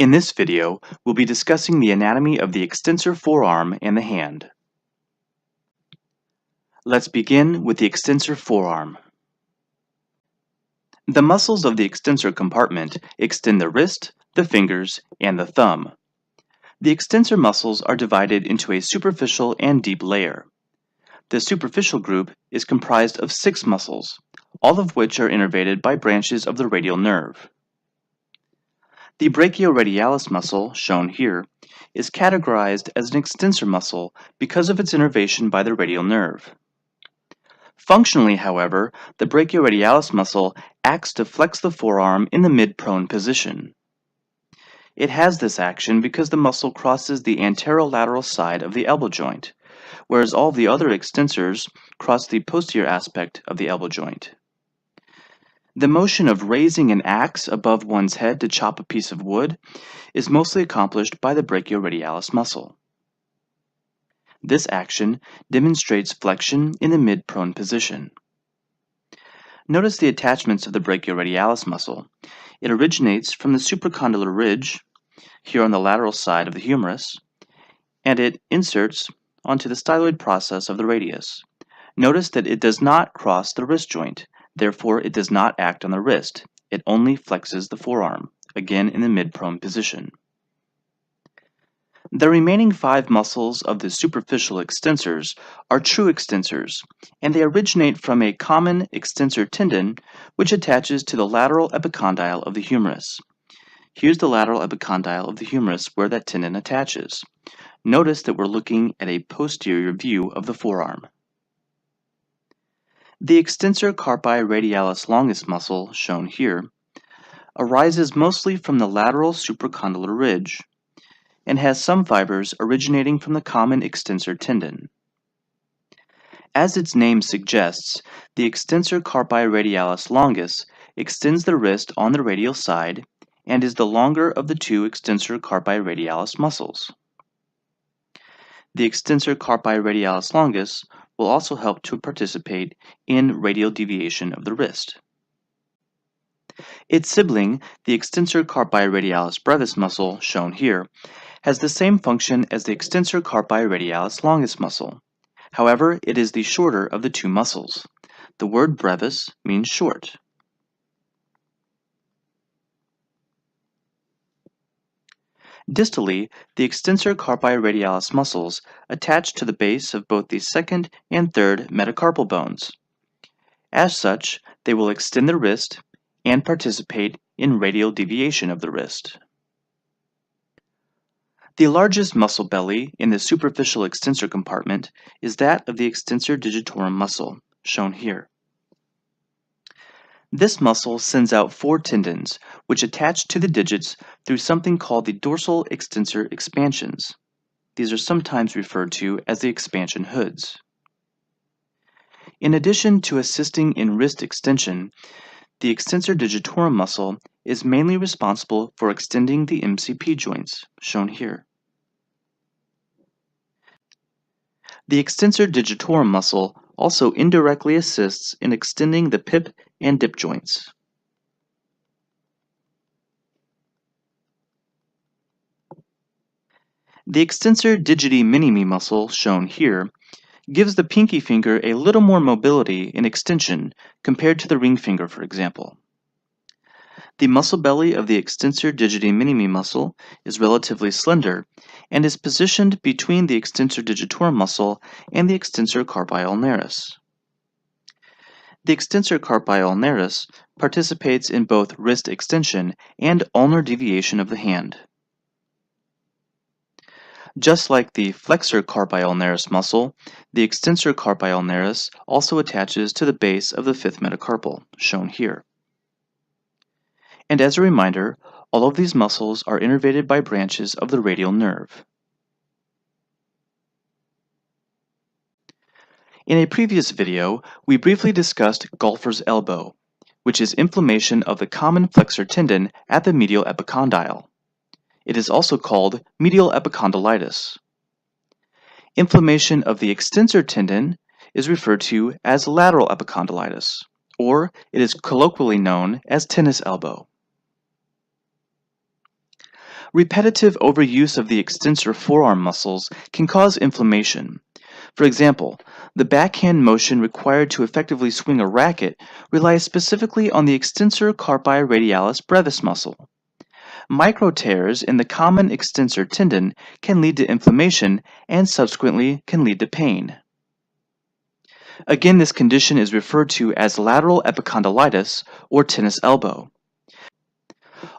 In this video, we'll be discussing the anatomy of the extensor forearm and the hand. Let's begin with the extensor forearm. The muscles of the extensor compartment extend the wrist, the fingers, and the thumb. The extensor muscles are divided into a superficial and deep layer. The superficial group is comprised of 6 muscles, all of which are innervated by branches of the radial nerve. The brachioradialis muscle, shown here, is categorized as an extensor muscle because of its innervation by the radial nerve. Functionally, however, the brachioradialis muscle acts to flex the forearm in the mid-prone position. It has this action because the muscle crosses the anterolateral side of the elbow joint, whereas all the other extensors cross the posterior aspect of the elbow joint. The motion of raising an axe above one's head to chop a piece of wood is mostly accomplished by the brachioradialis muscle. This action demonstrates flexion in the mid-prone position. Notice the attachments of the brachioradialis muscle. It originates from the supracondylar ridge, here on the lateral side of the humerus, and it inserts onto the styloid process of the radius. Notice that it does not cross the wrist joint. Therefore, it does not act on the wrist. It only flexes the forearm, again in the mid-prone position. The remaining 5 muscles of the superficial extensors are true extensors, and they originate from a common extensor tendon which attaches to the lateral epicondyle of the humerus. Here's the lateral epicondyle of the humerus where that tendon attaches. Notice that we're looking at a posterior view of the forearm. The extensor carpi radialis longus muscle, shown here, arises mostly from the lateral supracondylar ridge and has some fibers originating from the common extensor tendon. As its name suggests, the extensor carpi radialis longus extends the wrist on the radial side and is the longer of the 2 extensor carpi radialis muscles. The extensor carpi radialis longus will also help to participate in radial deviation of the wrist. Its sibling, the extensor carpi radialis brevis muscle, shown here, has the same function as the extensor carpi radialis longus muscle. However, it is the shorter of the 2 muscles. The word brevis means short. Distally, the extensor carpi radialis muscles attach to the base of both the 2nd and 3rd metacarpal bones. As such, they will extend the wrist and participate in radial deviation of the wrist. The largest muscle belly in the superficial extensor compartment is that of the extensor digitorum muscle, shown here. This muscle sends out 4 tendons, which attach to the digits through something called the dorsal extensor expansions. These are sometimes referred to as the expansion hoods. In addition to assisting in wrist extension, the extensor digitorum muscle is mainly responsible for extending the MCP joints, shown here. The extensor digitorum muscle also indirectly assists in extending the pip and dip joints. The extensor digiti minimi muscle, shown here, gives the pinky finger a little more mobility in extension compared to the ring finger, for example. The muscle belly of the extensor digiti minimi muscle is relatively slender and is positioned between the extensor digitorum muscle and the extensor carpi ulnaris. The extensor carpi ulnaris participates in both wrist extension and ulnar deviation of the hand. Just like the flexor carpi ulnaris muscle, the extensor carpi ulnaris also attaches to the base of the 5th metacarpal, shown here. And as a reminder, all of these muscles are innervated by branches of the radial nerve. In a previous video, we briefly discussed golfer's elbow, which is inflammation of the common flexor tendon at the medial epicondyle. It is also called medial epicondylitis. Inflammation of the extensor tendon is referred to as lateral epicondylitis, or it is colloquially known as tennis elbow. Repetitive overuse of the extensor forearm muscles can cause inflammation. For example, the backhand motion required to effectively swing a racket relies specifically on the extensor carpi radialis brevis muscle. Micro tears in the common extensor tendon can lead to inflammation and subsequently can lead to pain. Again, this condition is referred to as lateral epicondylitis or tennis elbow.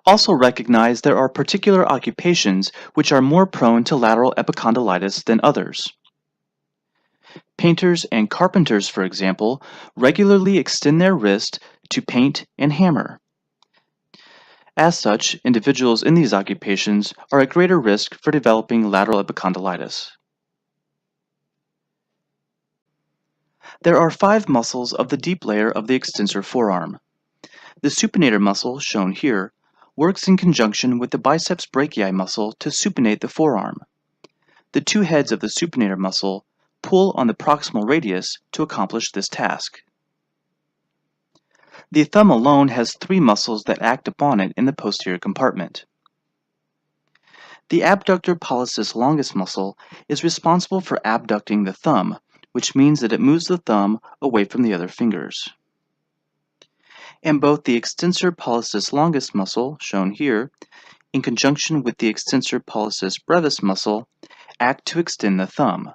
Also recognize there are particular occupations which are more prone to lateral epicondylitis than others. Painters and carpenters, for example, regularly extend their wrist to paint and hammer. As such, individuals in these occupations are at greater risk for developing lateral epicondylitis. There are 5 muscles of the deep layer of the extensor forearm. The supinator muscle, shown here, works in conjunction with the biceps brachii muscle to supinate the forearm. The 2 heads of the supinator muscle pull on the proximal radius to accomplish this task. The thumb alone has 3 muscles that act upon it in the posterior compartment. The abductor pollicis longus muscle is responsible for abducting the thumb, which means that it moves the thumb away from the other fingers. And both the extensor pollicis longus muscle, shown here, in conjunction with the extensor pollicis brevis muscle, act to extend the thumb.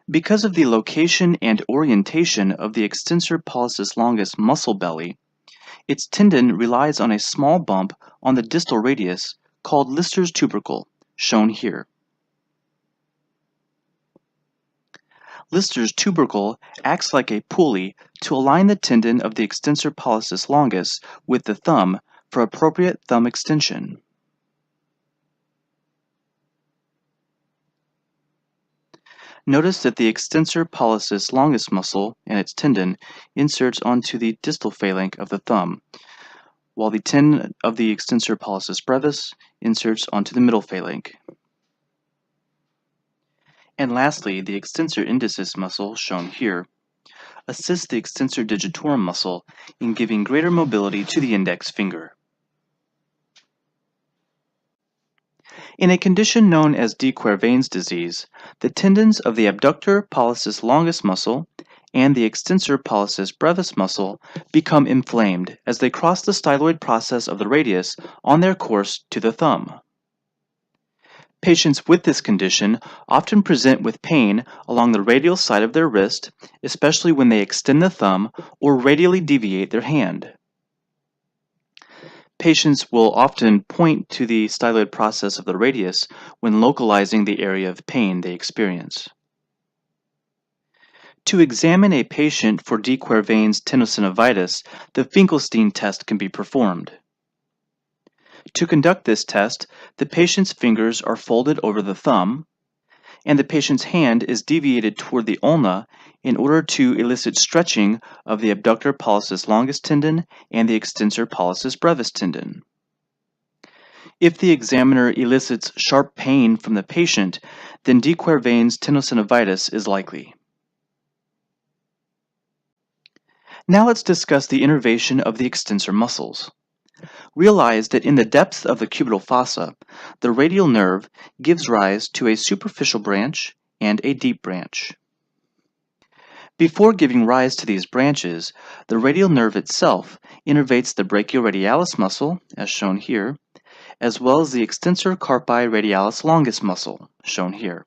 Because of the location and orientation of the extensor pollicis longus muscle belly, its tendon relies on a small bump on the distal radius called Lister's tubercle, shown here. Lister's tubercle acts like a pulley to align the tendon of the extensor pollicis longus with the thumb for appropriate thumb extension. Notice that the extensor pollicis longus muscle and its tendon inserts onto the distal phalanx of the thumb, while the tendon of the extensor pollicis brevis inserts onto the middle phalanx. And lastly, the extensor indicis muscle, shown here, assists the extensor digitorum muscle in giving greater mobility to the index finger. In a condition known as de Quervain's disease, the tendons of the abductor pollicis longus muscle and the extensor pollicis brevis muscle become inflamed as they cross the styloid process of the radius on their course to the thumb. Patients with this condition often present with pain along the radial side of their wrist, especially when they extend the thumb or radially deviate their hand. Patients will often point to the styloid process of the radius when localizing the area of pain they experience. To examine a patient for de Quervain's tenosynovitis, the Finkelstein test can be performed. To conduct this test, the patient's fingers are folded over the thumb, and the patient's hand is deviated toward the ulna in order to elicit stretching of the abductor pollicis longus tendon and the extensor pollicis brevis tendon. If the examiner elicits sharp pain from the patient, then de Quervain's tenosynovitis is likely. Now let's discuss the innervation of the extensor muscles. Realize that in the depth of the cubital fossa, the radial nerve gives rise to a superficial branch and a deep branch. Before giving rise to these branches, the radial nerve itself innervates the brachioradialis muscle, as shown here, as well as the extensor carpi radialis longus muscle, shown here.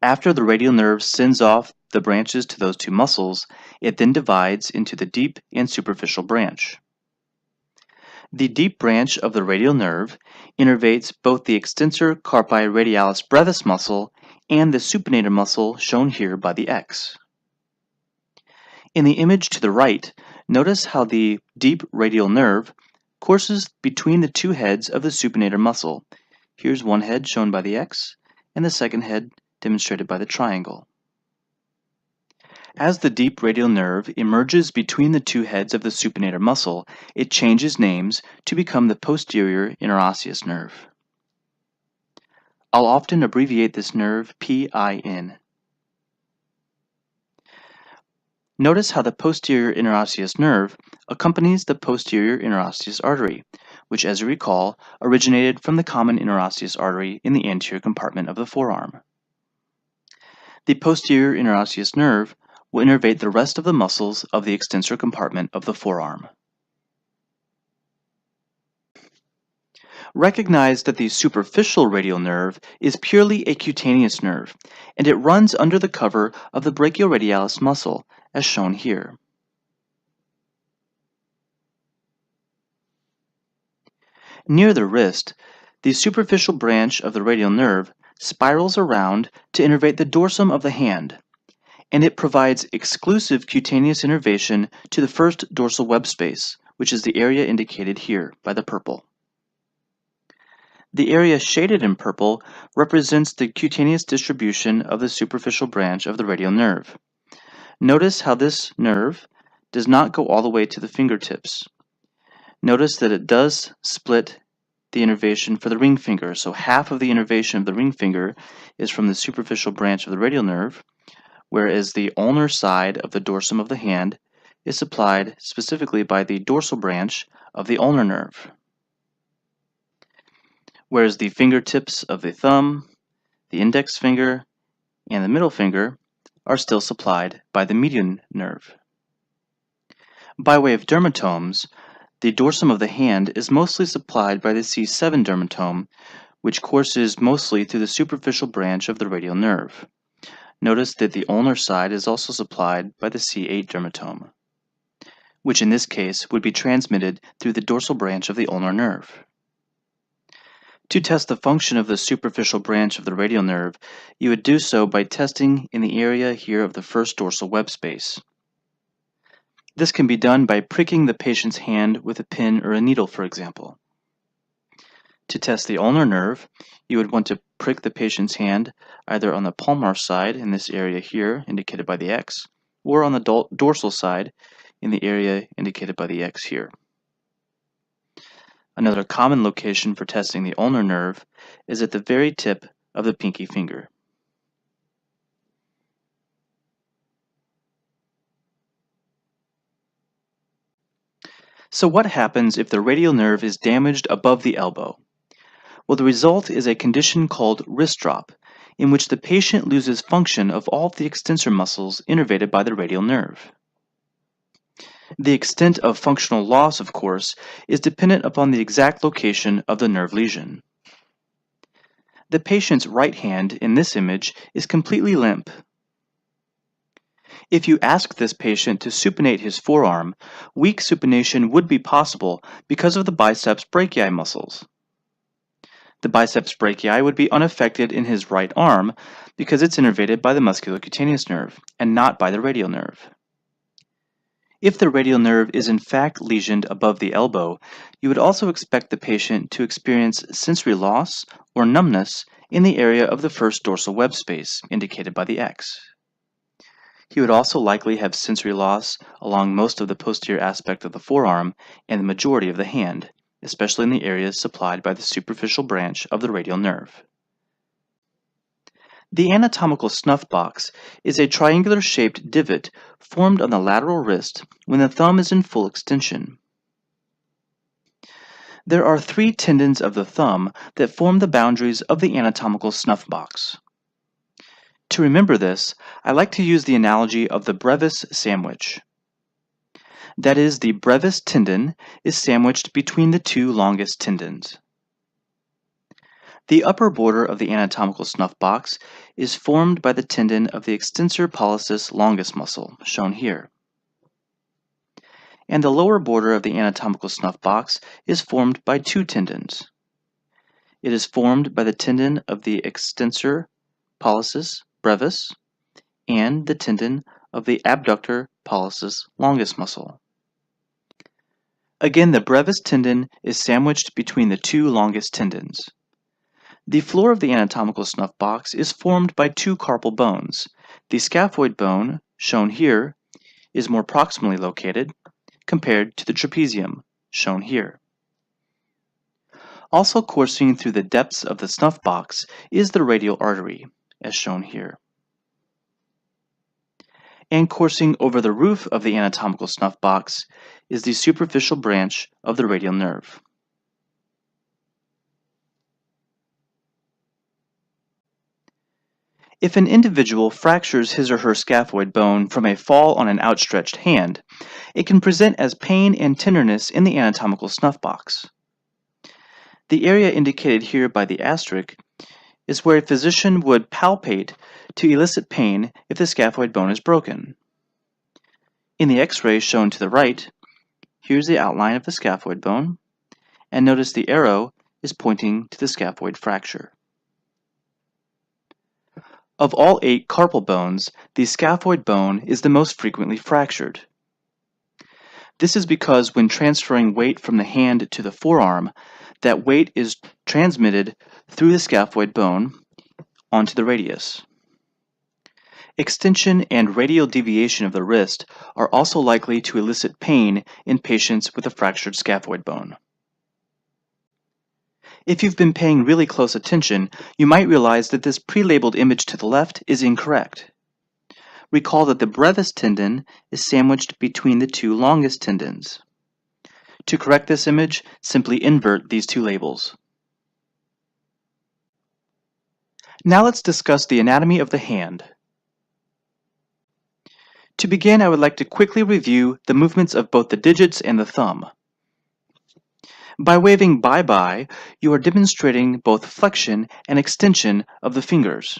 After the radial nerve sends off the branches to those 2 muscles, it then divides into the deep and superficial branch. The deep branch of the radial nerve innervates both the extensor carpi radialis brevis muscle and the supinator muscle shown here by the X. In the image to the right, notice how the deep radial nerve courses between the 2 heads of the supinator muscle. Here's one head shown by the X, and the second head demonstrated by the triangle. As the deep radial nerve emerges between the 2 heads of the supinator muscle, it changes names to become the posterior interosseous nerve. I'll often abbreviate this nerve PIN. Notice how the posterior interosseous nerve accompanies the posterior interosseous artery, which, as you recall, originated from the common interosseous artery in the anterior compartment of the forearm. The posterior interosseous nerve will innervate the rest of the muscles of the extensor compartment of the forearm. Recognize that the superficial radial nerve is purely a cutaneous nerve, and it runs under the cover of the brachioradialis muscle, as shown here. Near the wrist, the superficial branch of the radial nerve spirals around to innervate the dorsum of the hand, and it provides exclusive cutaneous innervation to the first dorsal web space, which is the area indicated here by the purple. The area shaded in purple represents the cutaneous distribution of the superficial branch of the radial nerve. Notice how this nerve does not go all the way to the fingertips. Notice that it does split the innervation for the ring finger, so half of the innervation of the ring finger is from the superficial branch of the radial nerve, whereas the ulnar side of the dorsum of the hand is supplied specifically by the dorsal branch of the ulnar nerve. Whereas the fingertips of the thumb, the index finger, and the middle finger are still supplied by the median nerve. By way of dermatomes, the dorsum of the hand is mostly supplied by the C7 dermatome, which courses mostly through the superficial branch of the radial nerve. Notice that the ulnar side is also supplied by the C8 dermatome, which in this case would be transmitted through the dorsal branch of the ulnar nerve. To test the function of the superficial branch of the radial nerve, you would do so by testing in the area here of the first dorsal web space. This can be done by pricking the patient's hand with a pin or a needle, for example. To test the ulnar nerve, you would want to prick the patient's hand either on the palmar side in this area here, indicated by the X, or on the dorsal side in the area indicated by the X here. Another common location for testing the ulnar nerve is at the very tip of the pinky finger. So what happens if the radial nerve is damaged above the elbow? Well, the result is a condition called wrist drop, in which the patient loses function of all of the extensor muscles innervated by the radial nerve. The extent of functional loss, of course, is dependent upon the exact location of the nerve lesion. The patient's right hand in this image is completely limp. If you ask this patient to supinate his forearm, weak supination would be possible because of the biceps brachii muscles. The biceps brachii would be unaffected in his right arm because it's innervated by the musculocutaneous nerve and not by the radial nerve. If the radial nerve is in fact lesioned above the elbow, you would also expect the patient to experience sensory loss or numbness in the area of the first dorsal web space, indicated by the X. He would also likely have sensory loss along most of the posterior aspect of the forearm and the majority of the hand, especially in the areas supplied by the superficial branch of the radial nerve. The anatomical snuff box is a triangular-shaped divot formed on the lateral wrist when the thumb is in full extension. There are 3 tendons of the thumb that form the boundaries of the anatomical snuff box. To remember this, I like to use the analogy of the brevis sandwich. That is, the brevis tendon is sandwiched between the 2 longest tendons. The upper border of the anatomical snuff box is formed by the tendon of the extensor pollicis longus muscle, shown here. And the lower border of the anatomical snuff box is formed by 2 tendons. It is formed by the tendon of the extensor pollicis brevis and the tendon of the abductor pollicis longus muscle. Again, the brevis tendon is sandwiched between the 2 longest tendons. The floor of the anatomical snuff box is formed by 2 carpal bones. The scaphoid bone, shown here, is more proximally located compared to the trapezium, shown here. Also coursing through the depths of the snuff box is the radial artery, as shown here. And coursing over the roof of the anatomical snuff box is the superficial branch of the radial nerve. If an individual fractures his or her scaphoid bone from a fall on an outstretched hand, it can present as pain and tenderness in the anatomical snuff box. The area indicated here by the asterisk is where a physician would palpate to elicit pain if the scaphoid bone is broken. In the X-ray shown to the right, here's the outline of the scaphoid bone, and notice the arrow is pointing to the scaphoid fracture. Of all 8 carpal bones, the scaphoid bone is the most frequently fractured. This is because when transferring weight from the hand to the forearm, that weight is transmitted through the scaphoid bone onto the radius. Extension and radial deviation of the wrist are also likely to elicit pain in patients with a fractured scaphoid bone. If you've been paying really close attention, you might realize that this pre-labeled image to the left is incorrect. Recall that the brevis tendon is sandwiched between the 2 longest tendons. To correct this image, simply invert these 2 labels. Now let's discuss the anatomy of the hand. To begin, I would like to quickly review the movements of both the digits and the thumb. By waving bye-bye, you are demonstrating both flexion and extension of the fingers,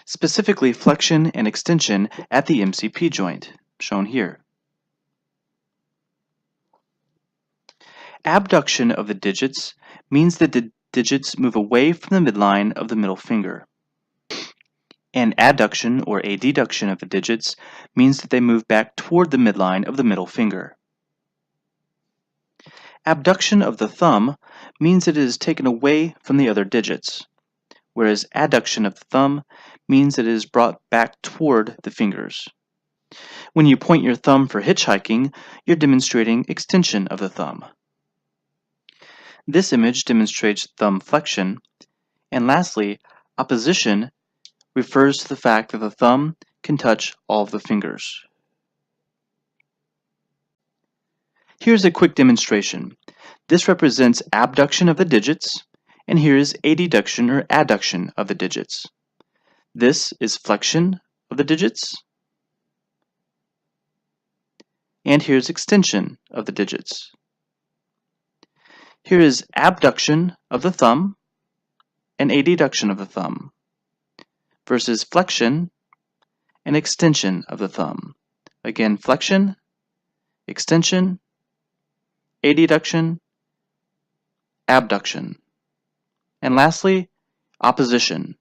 specifically flexion and extension at the MCP joint, shown here. Abduction of the digits means that the digits move away from the midline of the middle finger. And adduction or adduction of the digits means that they move back toward the midline of the middle finger. Abduction of the thumb means that it is taken away from the other digits, whereas adduction of the thumb means that it is brought back toward the fingers. When you point your thumb for hitchhiking, you're demonstrating extension of the thumb. This image demonstrates thumb flexion, and lastly, opposition refers to the fact that the thumb can touch all of the fingers. Here's a quick demonstration. This represents abduction of the digits, and here is adduction or adduction of the digits. This is flexion of the digits, and here's extension of the digits. Here is abduction of the thumb and adduction of the thumb versus flexion and extension of the thumb. Again, flexion, extension, adduction, abduction. And lastly, opposition.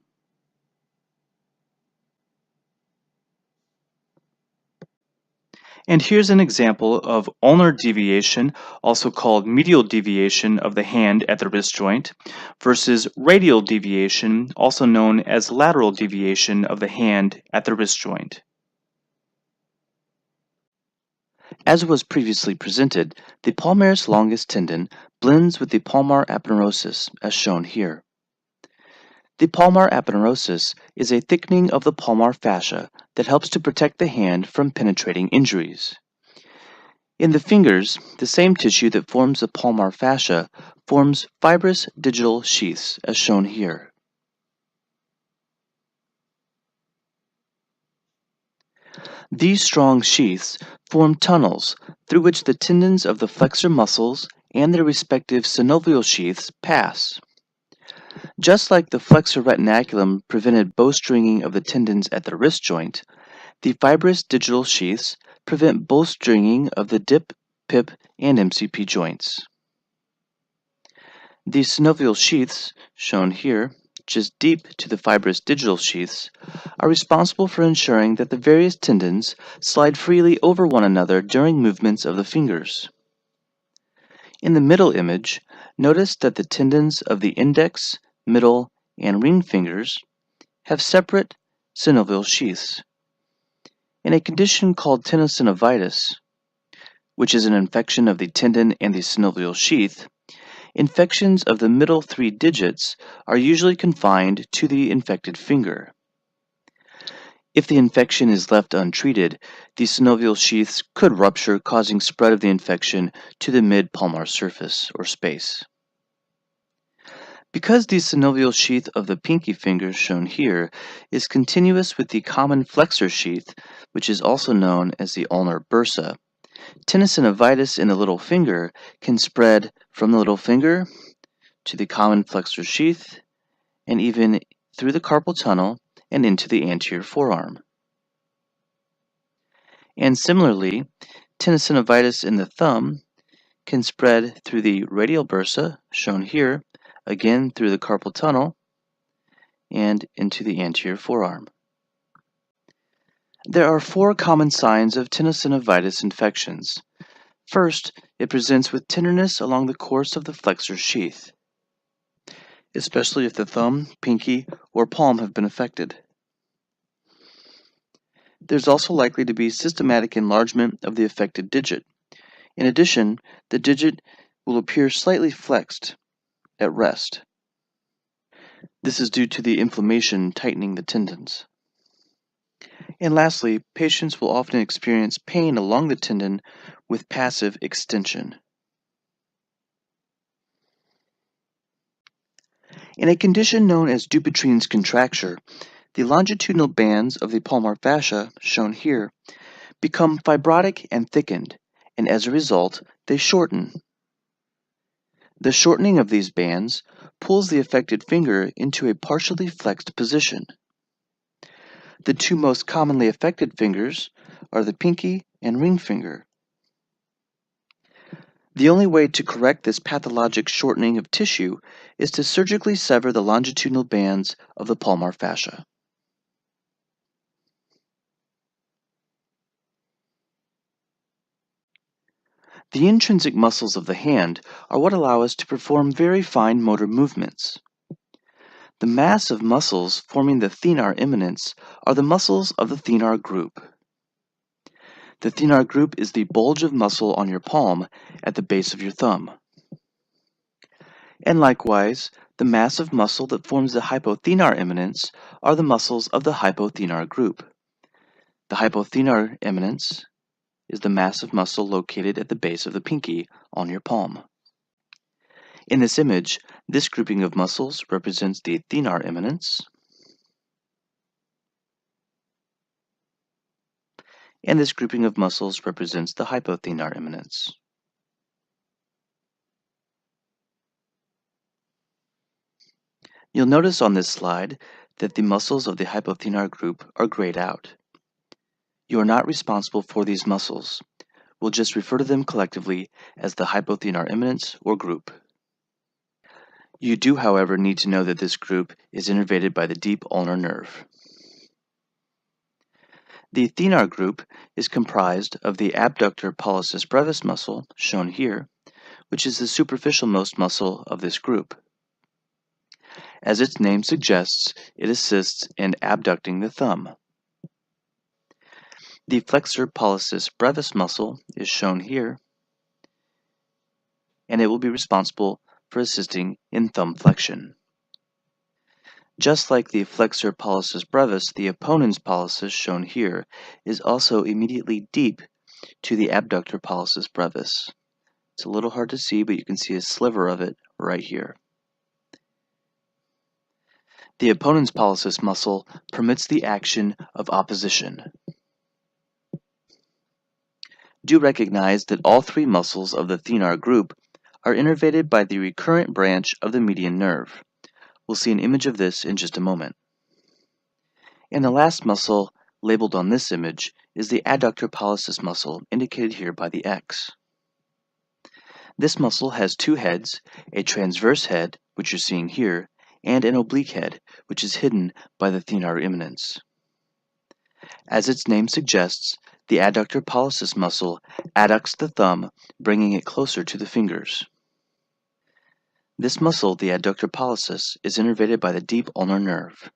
And here's an example of ulnar deviation, also called medial deviation of the hand at the wrist joint, versus radial deviation, also known as lateral deviation of the hand at the wrist joint. As was previously presented, the palmaris longus tendon blends with the palmar aponeurosis, as shown here. The palmar aponeurosis is a thickening of the palmar fascia that helps to protect the hand from penetrating injuries. In the fingers, the same tissue that forms the palmar fascia forms fibrous digital sheaths, as shown here. These strong sheaths form tunnels through which the tendons of the flexor muscles and their respective synovial sheaths pass. Just like the flexor retinaculum prevented bowstringing of the tendons at the wrist joint, the fibrous digital sheaths prevent bowstringing of the dip, pip, and MCP joints. The synovial sheaths, shown here, just deep to the fibrous digital sheaths, are responsible for ensuring that the various tendons slide freely over one another during movements of the fingers. In the middle image, notice that the tendons of the index, middle, and ring fingers have separate synovial sheaths. In a condition called tenosynovitis, which is an infection of the tendon and the synovial sheath, infections of the middle 3 digits are usually confined to the infected finger. If the infection is left untreated, the synovial sheaths could rupture, causing spread of the infection to the mid-palmar surface or space. Because the synovial sheath of the pinky finger, shown here, is continuous with the common flexor sheath, which is also known as the ulnar bursa, tenosynovitis in the little finger can spread from the little finger to the common flexor sheath and even through the carpal tunnel and into the anterior forearm. And similarly, tenosynovitis in the thumb can spread through the radial bursa, shown here, again through the carpal tunnel and into the anterior forearm. There are 4 common signs of tenosynovitis infections. First, it presents with tenderness along the course of the flexor sheath, especially if the thumb, pinky, or palm have been affected. There's also likely to be systematic enlargement of the affected digit. In addition, the digit will appear slightly flexed at rest. This is due to the inflammation tightening the tendons. And lastly, patients will often experience pain along the tendon with passive extension. In a condition known as Dupuytren's contracture, the longitudinal bands of the palmar fascia, shown here, become fibrotic and thickened, and as a result, they shorten. The shortening of these bands pulls the affected finger into a partially flexed position. The 2 most commonly affected fingers are the pinky and ring finger. The only way to correct this pathologic shortening of tissue is to surgically sever the longitudinal bands of the palmar fascia. The intrinsic muscles of the hand are what allow us to perform very fine motor movements. The mass of muscles forming the thenar eminence are the muscles of the thenar group. The thenar group is the bulge of muscle on your palm at the base of your thumb. And likewise, the mass of muscle that forms the hypothenar eminence are the muscles of the hypothenar group. The hypothenar eminence is the mass of muscle located at the base of the pinky on your palm. In this image, this grouping of muscles represents the thenar eminence, and this grouping of muscles represents the hypothenar eminence. You'll notice on this slide that the muscles of the hypothenar group are grayed out. You are not responsible for these muscles. We'll just refer to them collectively as the hypothenar eminence or group. You do, however, need to know that this group is innervated by the deep ulnar nerve. The thenar group is comprised of the abductor pollicis brevis muscle, shown here, which is the superficialmost muscle of this group. As its name suggests, it assists in abducting the thumb. The flexor pollicis brevis muscle is shown here, and it will be responsible for assisting in thumb flexion. Just like the flexor pollicis brevis, the opponens pollicis, shown here, is also immediately deep to the abductor pollicis brevis. It's a little hard to see, but you can see a sliver of it right here. The opponens pollicis muscle permits the action of opposition. Do recognize that all 3 muscles of the thenar group are innervated by the recurrent branch of the median nerve. We'll see an image of this in just a moment. And the last muscle labeled on this image is the adductor pollicis muscle, indicated here by the X. This muscle has 2 heads, a transverse head, which you're seeing here, and an oblique head, which is hidden by the thenar eminence. As its name suggests, the adductor pollicis muscle adducts the thumb, bringing it closer to the fingers. This muscle, the adductor pollicis, is innervated by the deep ulnar nerve.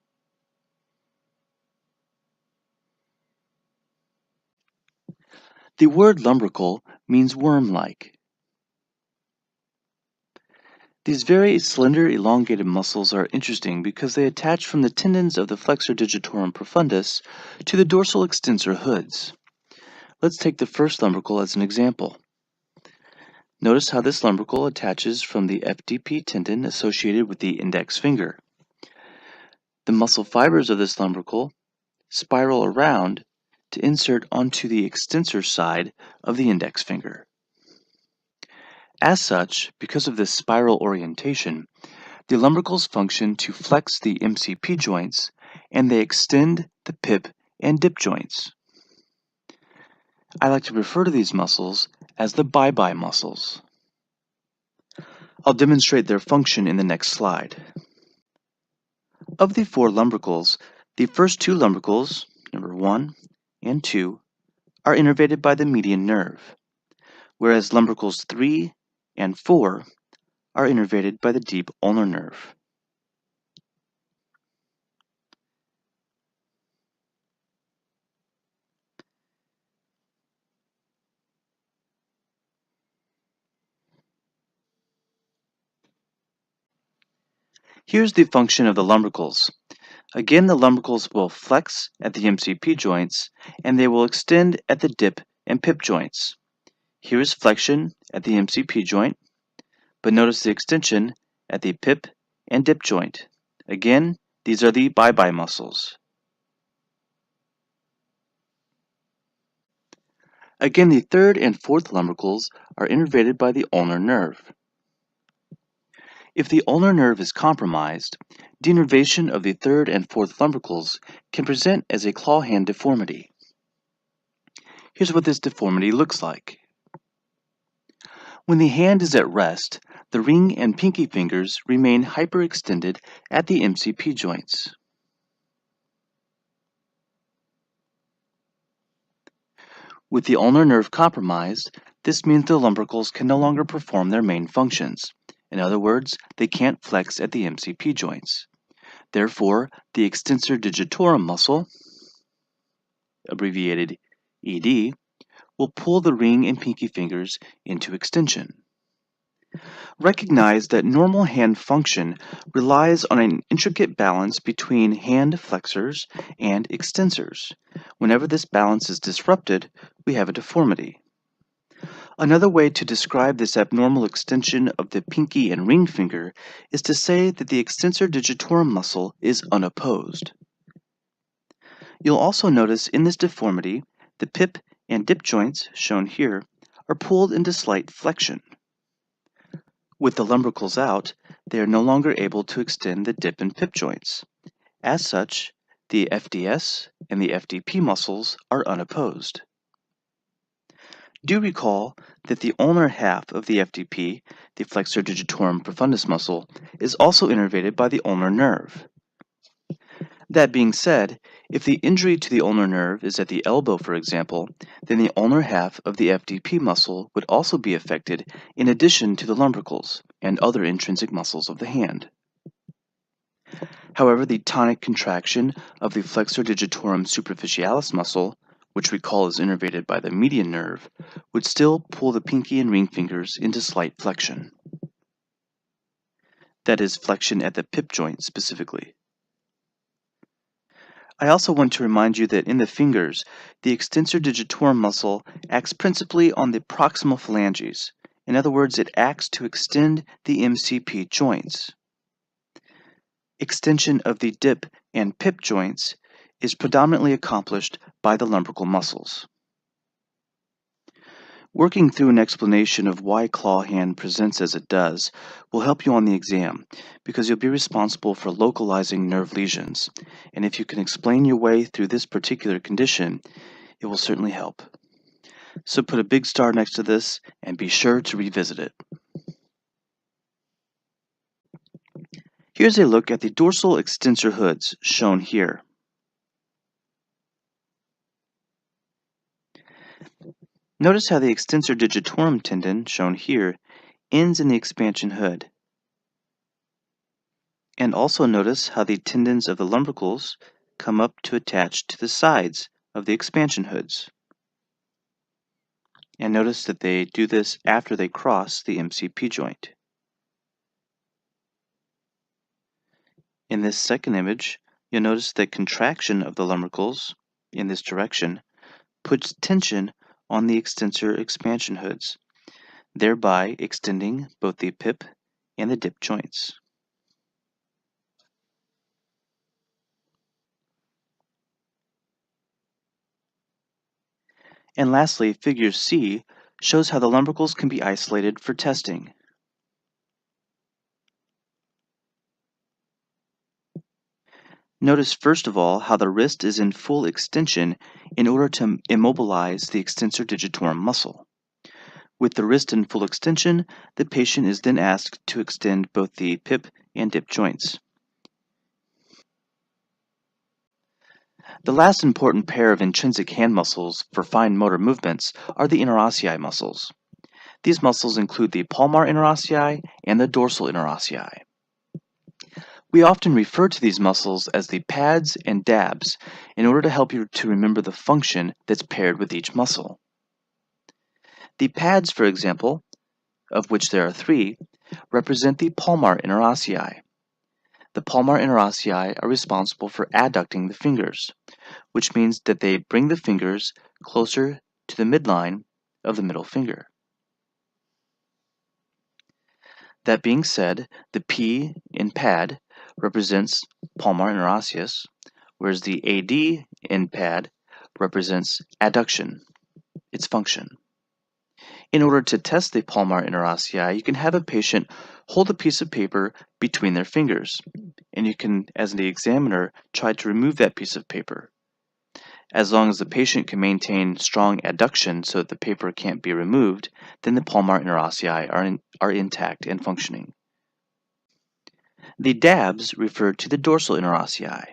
The word lumbrical means worm-like. These very slender, elongated muscles are interesting because they attach from the tendons of the flexor digitorum profundus to the dorsal extensor hoods. Let's take the first lumbrical as an example. Notice how this lumbrical attaches from the FDP tendon associated with the index finger. The muscle fibers of this lumbrical spiral around to insert onto the extensor side of the index finger. As such, because of this spiral orientation, the lumbricals function to flex the MCP joints, and they extend the PIP and dip joints. I like to refer to these muscles as the bye-bye muscles. I'll demonstrate their function in the next slide. Of the 4 lumbricals, the first 2 lumbricals, number 1 and 2, are innervated by the median nerve, whereas lumbricals 3 and 4 are innervated by the deep ulnar nerve. Here's the function of the lumbricals. Again, the lumbricals will flex at the MCP joints, and they will extend at the dip and PIP joints. Here is flexion at the MCP joint, but notice the extension at the PIP and dip joint. Again, these are the bye-bye muscles. Again, the 3rd and 4th lumbricals are innervated by the ulnar nerve. If the ulnar nerve is compromised, denervation of the 3rd and 4th lumbricals can present as a claw hand deformity. Here's what this deformity looks like. When the hand is at rest, the ring and pinky fingers remain hyperextended at the MCP joints. With the ulnar nerve compromised, this means the lumbricals can no longer perform their main functions. In other words, they can't flex at the MCP joints. Therefore, the extensor digitorum muscle, abbreviated ED, will pull the ring and pinky fingers into extension. Recognize that normal hand function relies on an intricate balance between hand flexors and extensors. Whenever this balance is disrupted, we have a deformity. Another way to describe this abnormal extension of the pinky and ring finger is to say that the extensor digitorum muscle is unopposed. You'll also notice in this deformity, the PIP and dip joints, shown here, are pulled into slight flexion. With the lumbricals out, they are no longer able to extend the dip and PIP joints. As such, the FDS and the FDP muscles are unopposed. Do recall that the ulnar half of the FDP, the flexor digitorum profundus muscle, is also innervated by the ulnar nerve. That being said, if the injury to the ulnar nerve is at the elbow, for example, then the ulnar half of the FDP muscle would also be affected in addition to the lumbricals and other intrinsic muscles of the hand. However, the tonic contraction of the flexor digitorum superficialis muscle, which recall is innervated by the median nerve, would still pull the pinky and ring fingers into slight flexion. That is, flexion at the PIP joint specifically. I also want to remind you that in the fingers, the extensor digitorum muscle acts principally on the proximal phalanges. In other words, it acts to extend the MCP joints. Extension of the dip and PIP joints is predominantly accomplished by the lumbrical muscles. Working through an explanation of why claw hand presents as it does will help you on the exam, because you'll be responsible for localizing nerve lesions, and if you can explain your way through this particular condition, it will certainly help. So put a big star next to this and be sure to revisit it. Here's a look at the dorsal extensor hoods shown here. Notice how the extensor digitorum tendon, shown here, ends in the expansion hood. And also notice how the tendons of the lumbricals come up to attach to the sides of the expansion hoods. And notice that they do this after they cross the MCP joint. In this second image, you'll notice that contraction of the lumbricals in this direction puts tension on the extensor expansion hoods. thereby extending both the pip and the dip joints. And lastly, Figure C shows how the lumbricals can be isolated for testing. Notice first of all how the wrist is in full extension in order to immobilize the extensor digitorum muscle. With the wrist in full extension, the patient is then asked to extend both the pip and dip joints. The last important pair of intrinsic hand muscles for fine motor movements are the Interossei muscles. These muscles include the palmar interossei and the dorsal interossei. We often refer to these muscles as the pads and dabs in order to help you to remember the function that's paired with each muscle. The pads, for example, of which there are 3, represent the palmar interossei. The palmar interossei are responsible for adducting the fingers, which means that they bring the fingers closer to the midline of the middle finger. That being said, the P in pad represents palmar interosseus, whereas the AD in pad represents adduction, its function. In order to test the palmar interossei, you can have a patient hold a piece of paper between their fingers, and you can, as the examiner, try to remove that piece of paper. As long as the patient can maintain strong adduction so that the paper can't be removed, then the palmar interossei are intact and functioning. The dabs refer to the dorsal interossei,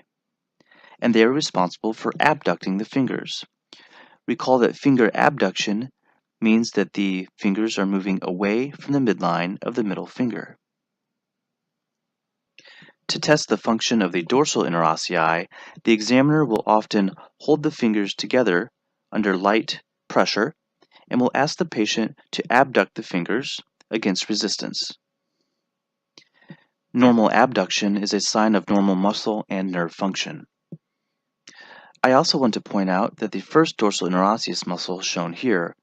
and they are responsible for abducting the fingers. Recall that finger abduction means that the fingers are moving away from the midline of the middle finger. To test the function of the dorsal interossei, the examiner will often hold the fingers together under light pressure and will ask the patient to abduct the fingers against resistance. Normal abduction is a sign of normal muscle and nerve function. I also want to point out that the first dorsal interosseous muscle shown here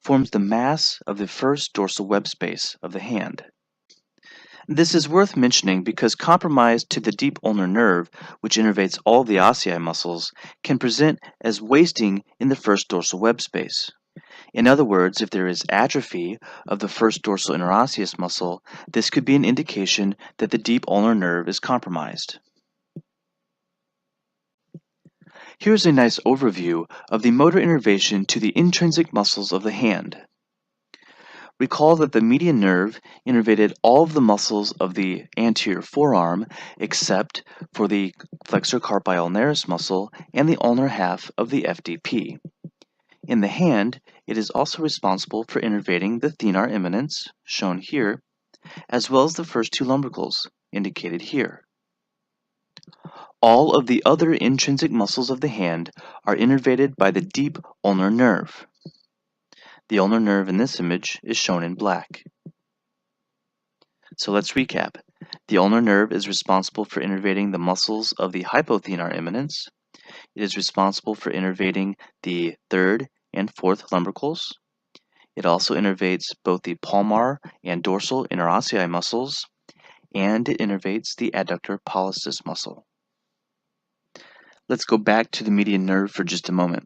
forms the mass of the first dorsal web space of the hand. This is worth mentioning because compromise to the deep ulnar nerve, which innervates all the ossei muscles, can present as wasting in the first dorsal web space. In other words, if there is atrophy of the first dorsal interosseous muscle, this could be an indication that the deep ulnar nerve is compromised. Here's a nice overview of the motor innervation to the intrinsic muscles of the hand. Recall that the median nerve innervated all of the muscles of the anterior forearm except for the flexor carpi ulnaris muscle and the ulnar half of the FDP. In the hand, it is also responsible for innervating the thenar eminence, shown here, as well as the first 2 lumbricals, indicated here. All of the other intrinsic muscles of the hand are innervated by the deep ulnar nerve. The ulnar nerve in this image is shown in black. So let's recap. The ulnar nerve is responsible for innervating the muscles of the hypothenar eminence. It is responsible for innervating the 3rd and 4th lumbricals. It also innervates both the palmar and dorsal interossei muscles, and it innervates the adductor pollicis muscle. Let's go back to the median nerve for just a moment.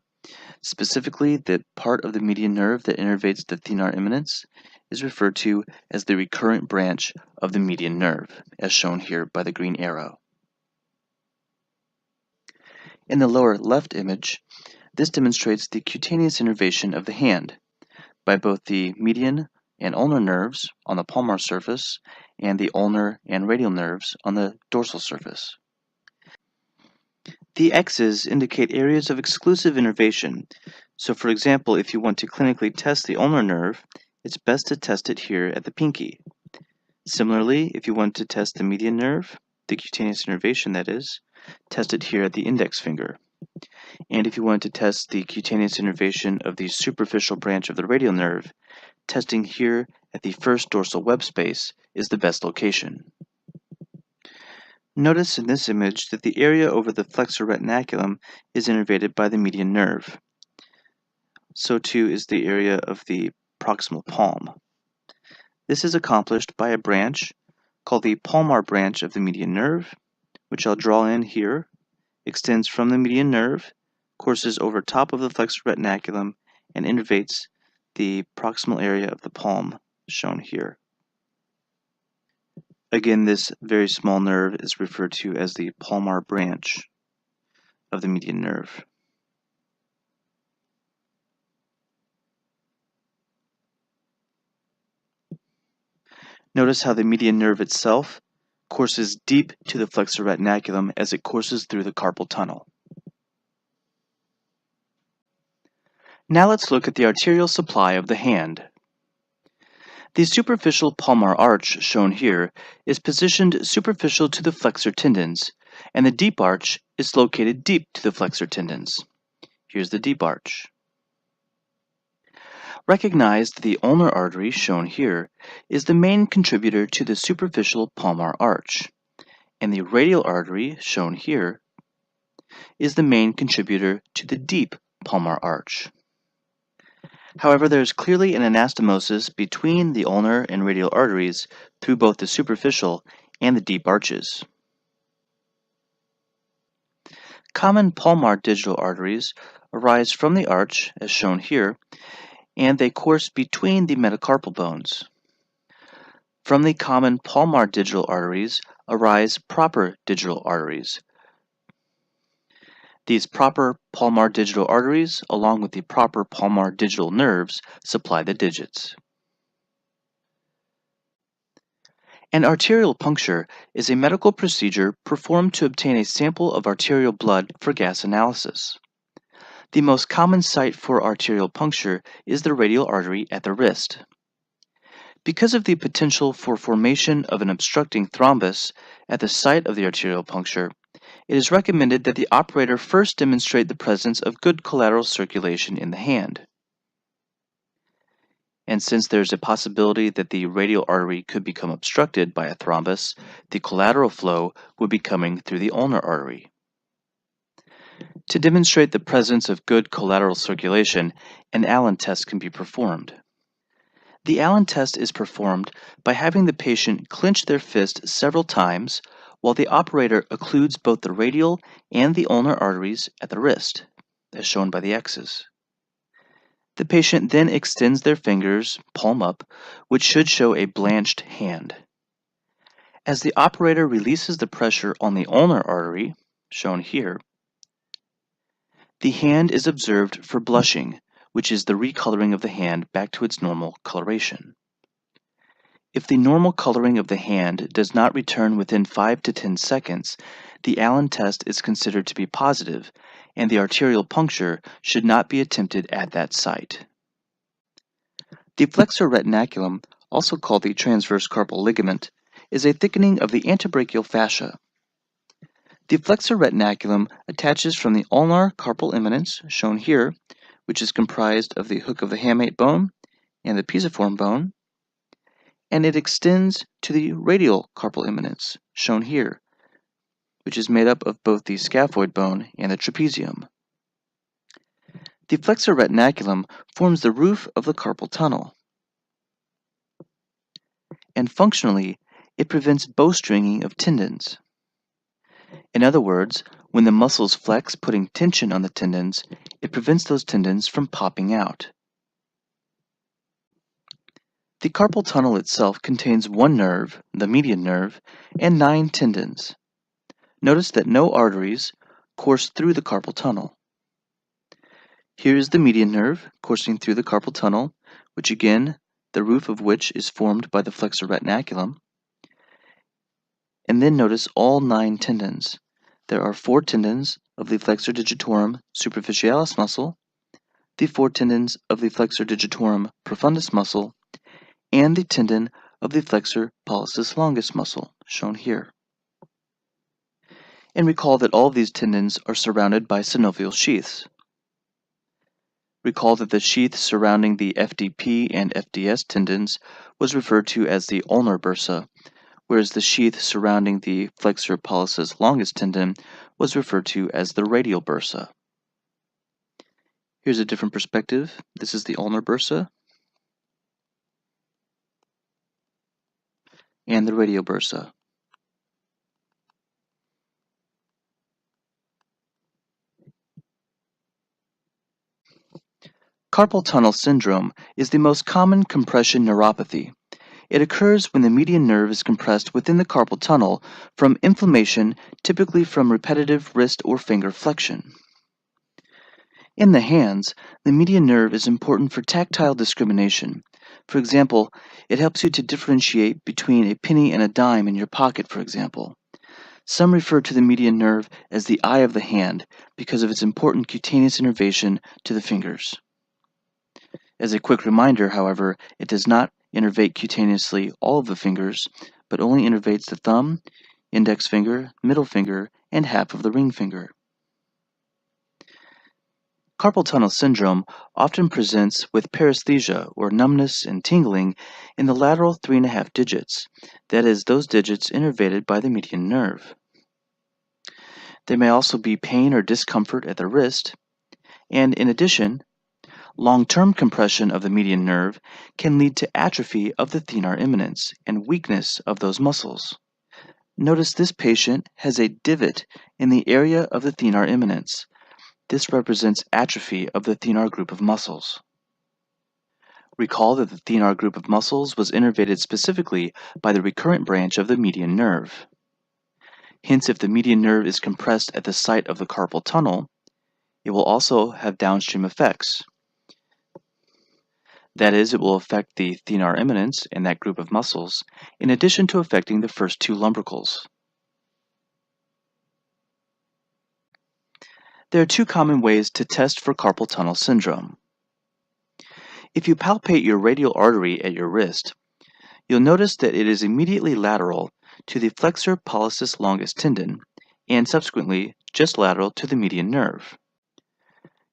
Specifically, the part of the median nerve that innervates the thenar eminence is referred to as the recurrent branch of the median nerve, as shown here by the green arrow. In the lower left image, this demonstrates the cutaneous innervation of the hand by both the median and ulnar nerves on the palmar surface and the ulnar and radial nerves on the dorsal surface. The X's indicate areas of exclusive innervation. So for example, if you want to clinically test the ulnar nerve, it's best to test it here at the pinky. Similarly, if you want to test the median nerve, the cutaneous innervation that is, test it here at the index finger. And if you want to test the cutaneous innervation of the superficial branch of the radial nerve, testing here at the first dorsal web space is the best location. Notice in this image that the area over the flexor retinaculum is innervated by the median nerve. So too is the area of the proximal palm. This is accomplished by a branch called the palmar branch of the median nerve, which I'll draw in here, extends from the median nerve, courses over top of the flexor retinaculum, and innervates the proximal area of the palm, shown here. Again, this very small nerve is referred to as the palmar branch of the median nerve. Notice how the median nerve itself courses deep to the flexor retinaculum as it courses through the carpal tunnel. Now let's look at the arterial supply of the hand. The superficial palmar arch, shown here, is positioned superficial to the flexor tendons, and the deep arch is located deep to the flexor tendons. Here's the deep arch. Recognize that the ulnar artery, shown here, is the main contributor to the superficial palmar arch, and the radial artery, shown here, is the main contributor to the deep palmar arch. However, there is clearly an anastomosis between the ulnar and radial arteries through both the superficial and the deep arches. Common palmar digital arteries arise from the arch, as shown here, and they course between the metacarpal bones. From the common palmar digital arteries arise proper digital arteries. These proper palmar digital arteries, along with the proper palmar digital nerves, supply the digits. An arterial puncture is a medical procedure performed to obtain a sample of arterial blood for gas analysis. The most common site for arterial puncture is the radial artery at the wrist. Because of the potential for formation of an obstructing thrombus at the site of the arterial puncture, it is recommended that the operator first demonstrate the presence of good collateral circulation in the hand. And since there's a possibility that the radial artery could become obstructed by a thrombus, the collateral flow would be coming through the ulnar artery. To demonstrate the presence of good collateral circulation, an Allen test can be performed. The Allen test is performed by having the patient clench their fist several times while the operator occludes both the radial and the ulnar arteries at the wrist, as shown by the X's. The patient then extends their fingers, palm up, which should show a blanched hand. As the operator releases the pressure on the ulnar artery, shown here, the hand is observed for blushing, which is the recoloring of the hand back to its normal coloration. If the normal coloring of the hand does not return within 5 to 10 seconds, the Allen test is considered to be positive, and the arterial puncture should not be attempted at that site. The flexor retinaculum, also called the transverse carpal ligament, is a thickening of the antebrachial fascia. The flexor retinaculum attaches from the ulnar carpal eminence, shown here, which is comprised of the hook of the hamate bone and the pisiform bone, and it extends to the radial carpal eminence, shown here, which is made up of both the scaphoid bone and the trapezium. The flexor retinaculum forms the roof of the carpal tunnel, and functionally, it prevents bowstringing of tendons. In other words, when the muscles flex, putting tension on the tendons, it prevents those tendons from popping out. The carpal tunnel itself contains one nerve, the median nerve, and 9 tendons. Notice that no arteries course through the carpal tunnel. Here is the median nerve coursing through the carpal tunnel, which again, the roof of which is formed by the flexor retinaculum. And then notice all 9 tendons. There are 4 tendons of the flexor digitorum superficialis muscle, the 4 tendons of the flexor digitorum profundus muscle, and the tendon of the flexor pollicis longus muscle, shown here. And recall that all of these tendons are surrounded by synovial sheaths. Recall that the sheath surrounding the FDP and FDS tendons was referred to as the ulnar bursa, whereas the sheath surrounding the flexor pollicis longus tendon was referred to as the radial bursa. Here's a different perspective. This is the ulnar bursa. and the radial bursa. Carpal tunnel syndrome is the most common compression neuropathy. It occurs when the median nerve is compressed within the carpal tunnel from inflammation, typically from repetitive wrist or finger flexion. In the hands, the median nerve is important for tactile discrimination. For example, it helps you to differentiate between a penny and a dime in your pocket, for example. Some refer to the median nerve as the eye of the hand because of its important cutaneous innervation to the fingers. As a quick reminder, however, it does not innervate cutaneously all of the fingers, but only innervates the thumb, index finger, middle finger, and half of the ring finger. Carpal tunnel syndrome often presents with paresthesia, or numbness and tingling, in the lateral 3.5 digits, that is, those digits innervated by the median nerve. There may also be pain or discomfort at the wrist, and in addition, long-term compression of the median nerve can lead to atrophy of the thenar eminence and weakness of those muscles. Notice this patient has a divot in the area of the thenar eminence. This represents atrophy of the thenar group of muscles. Recall that the thenar group of muscles was innervated specifically by the recurrent branch of the median nerve. Hence, if the median nerve is compressed at the site of the carpal tunnel, it will also have downstream effects. That is, it will affect the thenar eminence and that group of muscles, in addition to affecting the first two lumbricals. There are two common ways to test for carpal tunnel syndrome. If you palpate your radial artery at your wrist, you'll notice that it is immediately lateral to the flexor pollicis longus tendon, and subsequently just lateral to the median nerve.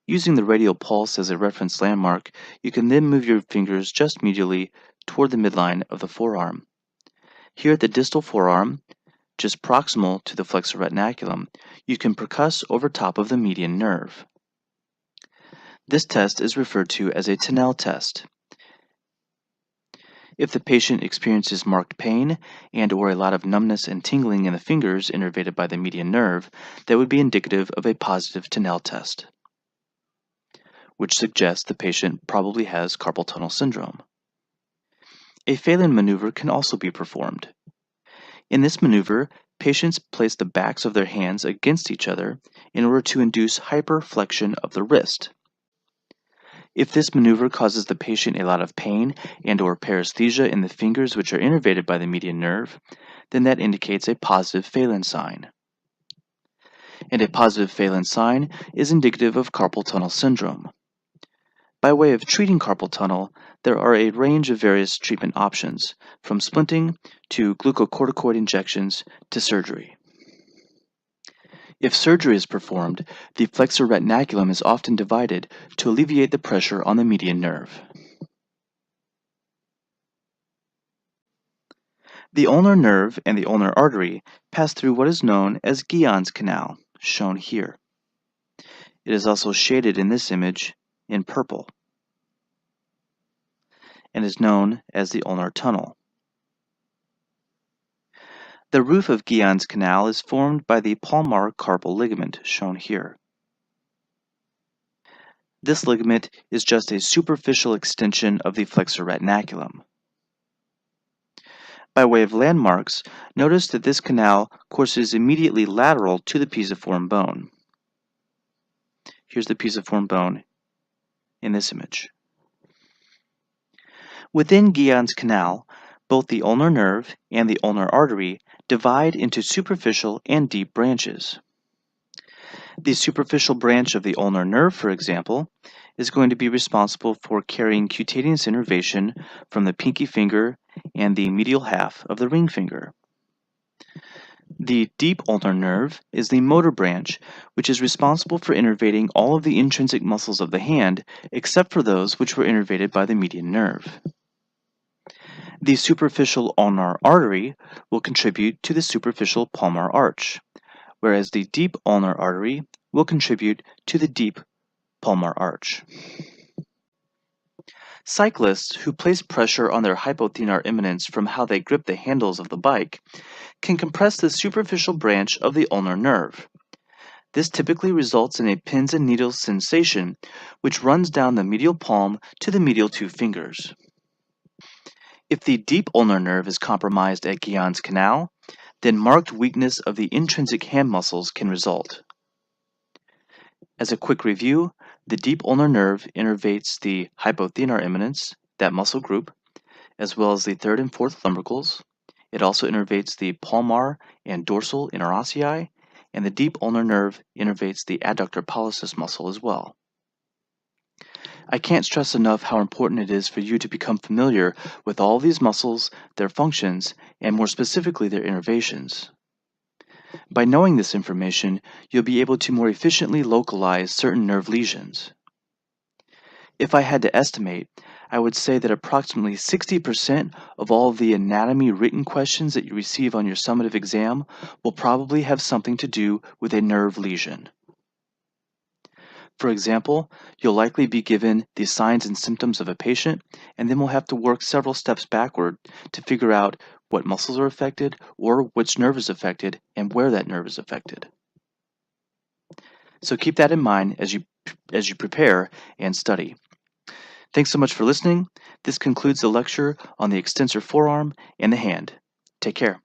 Using the radial pulse as a reference landmark, you can then move your fingers just medially toward the midline of the forearm. Here at the distal forearm, just proximal to the flexor retinaculum, you can percuss over top of the median nerve. This test is referred to as a Canal test. If the patient experiences marked pain and/or a lot of numbness and tingling in the fingers innervated by the median nerve, that would be indicative of a positive Canal test, which suggests the patient probably has carpal tunnel syndrome. A Phelan maneuver can also be performed. In this maneuver, patients place the backs of their hands against each other in order to induce hyperflexion of the wrist. If this maneuver causes the patient a lot of pain and/or paresthesia in the fingers which are innervated by the median nerve, then that indicates a positive Phelan sign. And a positive Phelan sign is indicative of carpal tunnel syndrome. By way of treating carpal tunnel, there are a range of various treatment options, from splinting to glucocorticoid injections to surgery. If surgery is performed, the flexor retinaculum is often divided to alleviate the pressure on the median nerve. The ulnar nerve and the ulnar artery pass through what is known as Guyon's canal, shown here. It is also shaded in this image in purple and is known as the ulnar tunnel. The roof of Guyon's canal is formed by the palmar carpal ligament, shown here. This ligament is just a superficial extension of the flexor retinaculum. By way of landmarks, notice that this canal courses immediately lateral to the pisiform bone. Here's the pisiform bone in this image. Within Guyon's canal, both the ulnar nerve and the ulnar artery divide into superficial and deep branches. The superficial branch of the ulnar nerve, for example, is going to be responsible for carrying cutaneous innervation from the pinky finger and the medial half of the ring finger. The deep ulnar nerve is the motor branch, which is responsible for innervating all of the intrinsic muscles of the hand, except for those which were innervated by the median nerve. The superficial ulnar artery will contribute to the superficial palmar arch, whereas the deep ulnar artery will contribute to the deep palmar arch. Cyclists who place pressure on their hypothenar eminence from how they grip the handles of the bike can compress the superficial branch of the ulnar nerve. This typically results in a pins and needles sensation, which runs down the medial palm to the medial two fingers. If the deep ulnar nerve is compromised at Guyon's canal, then marked weakness of the intrinsic hand muscles can result. As a quick review, the deep ulnar nerve innervates the hypothenar eminence, that muscle group, as well as the third and fourth lumbricals. It also innervates the palmar and dorsal interossei, and the deep ulnar nerve innervates the adductor pollicis muscle as well. I can't stress enough how important it is for you to become familiar with all these muscles, their functions, and more specifically their innervations. By knowing this information, you'll be able to more efficiently localize certain nerve lesions. If I had to estimate, I would say that approximately 60% of all of the anatomy written questions that you receive on your summative exam will probably have something to do with a nerve lesion. For example, you'll likely be given the signs and symptoms of a patient, and then we'll have to work several steps backward to figure out what muscles are affected or which nerve is affected and where that nerve is affected. So keep that in mind as you prepare and study. Thanks so much for listening. This concludes the lecture on the extensor forearm and the hand. Take care.